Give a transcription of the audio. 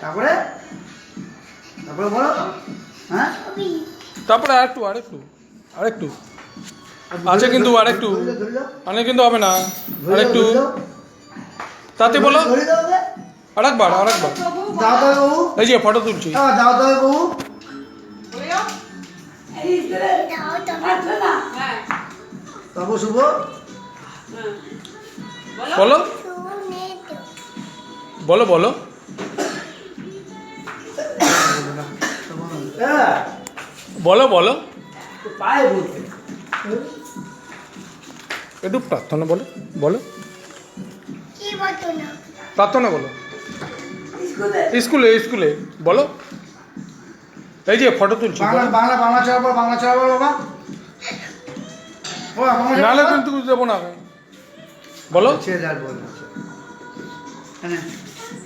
তারপরে তারপরে বলো। হ্যাঁ তারপরে আরেকটু আছে কিন্তু আরেকটু অনেক কিন্তু হবে না আরেকটু তাতে বলো আরেকবার দাও দাও বাবু, এই যে ফটো তুলছি দাও দাও বাবু। বাবু শুভ বলো বলো বলো বলো বলো পায়ে বলতে একটু প্রার্থনা বলো বলো প্রার্থনা বলো স্কুলে বলো এই যে ফটো তুলছি বাংলা বাংলা বাংলা চালাবো বাংলা চালাবো বাবা। ও বাংলা নাহলে কিন্তু দেবো না বলো ছেড়ে দেওয়ার বল।